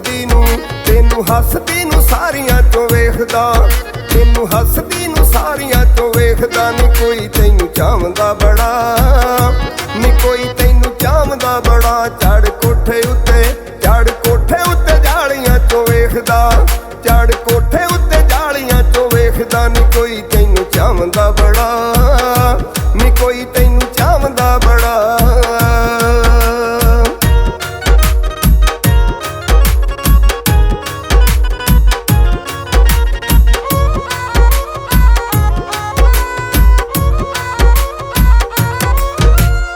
ਹੱਸਦੀ ਨੂੰ ਤੈਨੂੰ ਹੱਸਦੀ ਨੂੰ ਸਾਰੀਆਂ ਚੋਂ ਵੇਖਦਾ, ਤੈਨੂੰ ਹੱਸਦੀ ਨੂੰ ਸਾਰੀਆਂ ਚੋਂ ਵੇਖਦਾ। ਨੀ ਕੋਈ ਤੈਨੂੰ ਚਾਹੁੰਦਾ ਬੜਾ, ਨੀ ਕੋਈ ਤੈਨੂੰ ਚਾਹੁੰਦਾ ਬੜਾ। ਚੜ ਕੋਠੇ ਉੱਤੇ, ਚੜ ਕੋਠੇ ਉੱਤੇ ਜਾਲੀਆਂ ਚੋਂ ਵੇਖਦਾ, ਚੜ ਕੋਠੇ ਉੱਤੇ ਜਾਲੀਆਂ ਚੋਂ ਵੇਖਦਾ। ਨੀ ਕੋਈ ਤੈਨੂੰ ਚਾਹੁੰਦਾ ਬੜਾ, ਨੀ ਕੋਈ ਤੈਨੂੰ ਚਾਹੁੰਦਾ ਬੜਾ।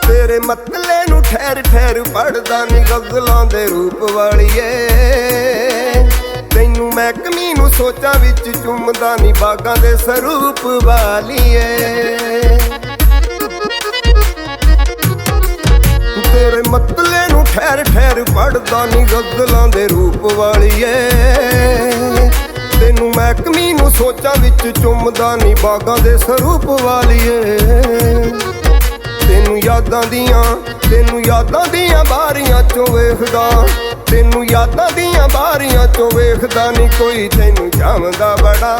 ਤੇਰੇ ਮਤਲੇ ਨੂੰ ਠਹਿਰ ਠਹਿਰ ਪੜਦਾ ਨੀ ਗਜ਼ਲਾਂ ਦੇ ਰੂਪ ਵਾਲੀਏ। ਤੈਨੂੰ ਮਹਿਕਮੀ ਨੂੰ ਸੋਚਾਂ ਵਿੱਚ ਚੁੰਮਦਾ ਨੀ ਬਾਗਾਂ ਦੇ ਸਰੂਪ ਵਾਲੀਏ। ਤੇਰੇ ਮਤਲੇ ਨੂੰ ਠਹਿਰ ਠਹਿਰ ਪੜਦਾ ਨੀ ਗਜ਼ਲਾਂ ਦੇ ਰੂਪ ਵਾਲੀਏ। ਤੈਨੂੰ ਮਹਿਕਮੀ ਨੂੰ ਸੋਚਾਂ ਵਿੱਚ ਚੁੰਮਦਾ ਨੀ ਬਾਗਾਂ ਦੇ ਸਰੂਪ ਵਾਲੀਏ। ਤੈਨੂੰ ਯਾਦਾਂ ਦੀਆਂ, ਤੈਨੂੰ ਯਾਦਾਂ ਦੀਆਂ ਬਾਰੀਆਂ ਚੋਂ ਵੇਖਦਾ, ਤੈਨੂੰ ਯਾਦਾਂ ਦੀਆਂ ਬਾਰੀਆਂ ਚੋਂ ਵੇਖਦਾ। ਨੀ ਕੋਈ ਤੈਨੂੰ ਚਾਹੁੰਦਾ ਬੜਾ,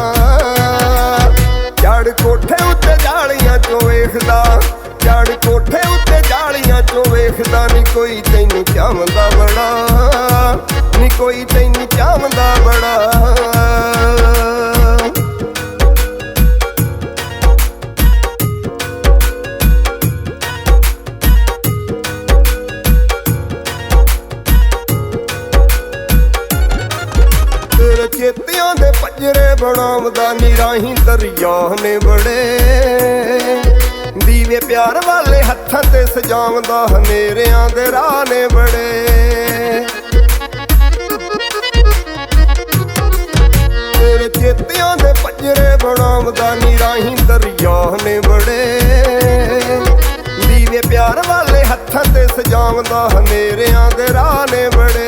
ਚੜ ਕੋਠੇ ਉੱਤੇ ਜਾਲੀਆਂ ਚੋਂ ਵੇਖਦਾ, ਚੜ ਕੋਠੇ ਉੱਤੇ ਜਾਲੀਆਂ ਚੋਂ ਵੇਖਦਾ। ਨੀ ਕੋਈ ਤੈਨੂੰ ਚਾਹੁੰਦਾ ਬੜਾ, ਨੀ ਕੋਈ ਤੈਨੂੰ ਚਾਹੁੰਦਾ ਬੜਾ। ਤੇਰੇ ਚੇਤਿਆਂ ਦੇ ਪੰਜਰੇ ਬਣਾਉਂਦਾ ਨੀ ਰਾਹੀਂ ਦਰਿਆ ਨੇ ਬੜੇ। ਦੀਵੇ ਪਿਆਰ ਵਾਲੇ ਹੱਥਾਂ ਤੇ ਸਜਾਉਂਦਾ ਹਨੇਰਿਆਂ ਦੇ ਰਾਹ ਨੇ ਬੜੇ। ਤੇਰੇ ਚੇਤਿਆਂ ਦੇ ਪੰਜਰੇ ਬਣਾਉਂਦਾ ਨੀ ਰਾਹੀਂ ਦਰਿਆ ਨੇ ਬੜੇ। ਦੀਵੇ ਪਿਆਰ ਵਾਲੇ ਹੱਥਾਂ ਤੇ ਸਜਾਉਂਦਾ ਹਨੇਰਿਆਂ ਦੇ ਰਾਹ ਨੇ ਬੜੇ।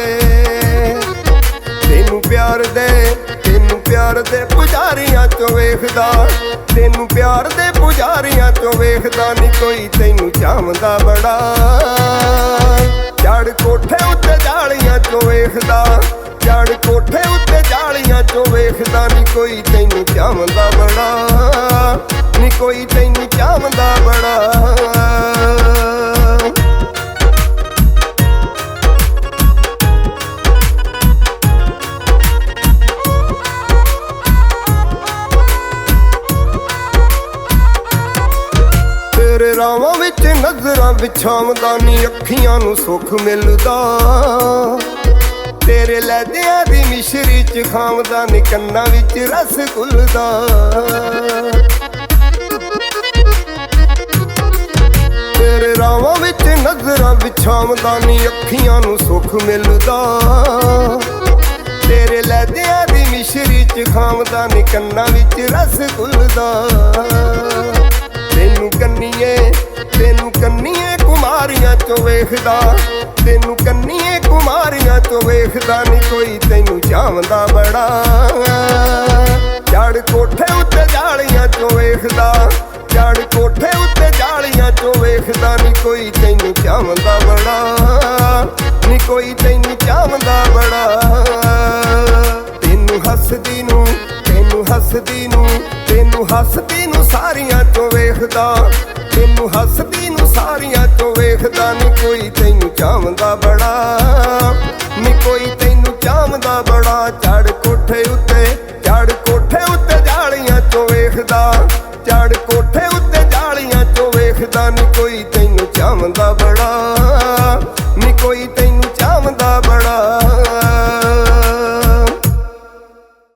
ਤੈਨੂੰ ਪਿਆਰ ਦੇ, ਤੈਨੂੰ ਪਿਆਰ ਦੇ ਪੁਜਾਰੀਆਂ ਚੋਂ ਵੇਖਦਾ, ਤੈਨੂੰ ਪਿਆਰ ਦੇ ਪੁਜਾਰੀਆਂ ਚੋਂ ਵੇਖਦਾ। ਨੀ ਕੋਈ ਤੈਨੂੰ ਚਾਹੁੰਦਾ ਬੜਾ, ਚੜ ਕੋਠੇ ਉੱਤੇ ਜਾਲੀਆਂ ਚੋਂ ਵੇਖਦਾ, ਚੜ ਕੋਠੇ ਉੱਤੇ ਜਾਲੀਆਂ ਚੋਂ ਵੇਖਦਾ। ਨੀ ਕੋਈ ਤੈਨੂੰ ਚਾਹੁੰਦਾ ਬੜਾ, ਨੀ ਕੋਈ ਤੈਨੂੰ ਚਾਹੁੰਦਾ ਬੜਾ। ਤੇਰੇ ਰਾਵਾਂ ਵਿੱਚ ਨਜ਼ਰਾਂ ਵਿਛਾਉਂਦਾ ਨੀ ਅੱਖੀਆਂ ਨੂੰ ਸੁੱਖ ਮਿਲਦਾ। ਤੇਰੇ ਲਹਿਜਿਆਂ ਦੀ ਮਿਸ਼ਰੀ ਚ ਖਾਂਦਾ ਨੀ ਕੰਨਾਂ ਵਿੱਚ ਰਸ ਘੁਲਦਾ। ਤੇਰੇ ਰਾਵਾਂ ਵਿੱਚ ਨਜ਼ਰਾਂ ਵਿਛਾਉਂਦਾ ਨੀ ਅੱਖੀਆਂ ਨੂੰ ਸੁੱਖ ਮਿਲਦਾ। ਤੇਰੇ ਲਹਿਜਿਆਂ ਦੀ ਮਿਸ਼ਰੀ ਚ ਖਾਂਦਾ ਨੀ ਕੰਨਾਂ ਵਿੱਚ ਰਸ ਘੁਲਦਾ। ਤੈਨੂੰ ਕੰਨੀਏ, ਤੈਨੂੰ ਕੰਨੀਏ ਕੁਮਾਰੀਆਂ ਚੋਂ ਵੇਖਦਾ, ਤੈਨੂੰ ਕੰਨੀਏ ਕੁਮਾਰੀਆਂ ਚੋਂ ਵੇਖਦਾ। ਨੀ ਕੋਈ ਤੈਨੂੰ ਚਾਹੁੰਦਾ ਬੜਾ, ਚੜ ਕੋਠੇ ਉੱਤੇ ਜਾਲੀਆਂ ਚੋਂ ਵੇਖਦਾ, ਚੜ ਕੋਠੇ ਉੱਤੇ ਜਾਲੀਆਂ ਚੋਂ ਵੇਖਦਾ। ਨੀ ਕੋਈ ਤੈਨੂੰ ਚਾਹੁੰਦਾ ਬੜਾ, ਨੀ ਕੋਈ ਤੈਨੂੰ ਚਾਹੁੰਦਾ ਬੜਾ। ਤੈਨੂੰ ਹੱਸਦੀ ਨੂੰ, ਤੈਨੂੰ ਹੱਸਦੀ ਨੂੰ, ਤੈਨੂੰ ਹੱਸਦੀ ਨੂੰ ਸਾਰੀਆਂ ਚੋਂ ਵੇਖਦਾ, ਤੈਨੂੰ ਹੱਸਦੀ ਨੂੰ ਸਾਰੀਆਂ ਚੋਂ ਵੇਖਦਾ। ਨੀ ਕੋਈ ਤੈਨੂੰ ਚਾਹੁੰਦਾ ਬੜਾ, ਨੀ ਕੋਈ ਤੈਨੂੰ ਚਾਹੁੰਦਾ ਬੜਾ। ਚੜ ਕੋਠੇ ਉੱਤੇ, ਚੜ ਕੋਠੇ ਉੱਤੇ ਜਾਲੀਆਂ ਚੋਂ ਵੇਖਦਾ, ਚੜ ਕੋਠੇ ਉੱਤੇ ਜਾਲੀਆਂ ਚੋਂ ਵੇਖਦਾ। ਨੀ ਕੋਈ ਤੈਨੂੰ ਚਾਹੁੰਦਾ ਬੜਾ,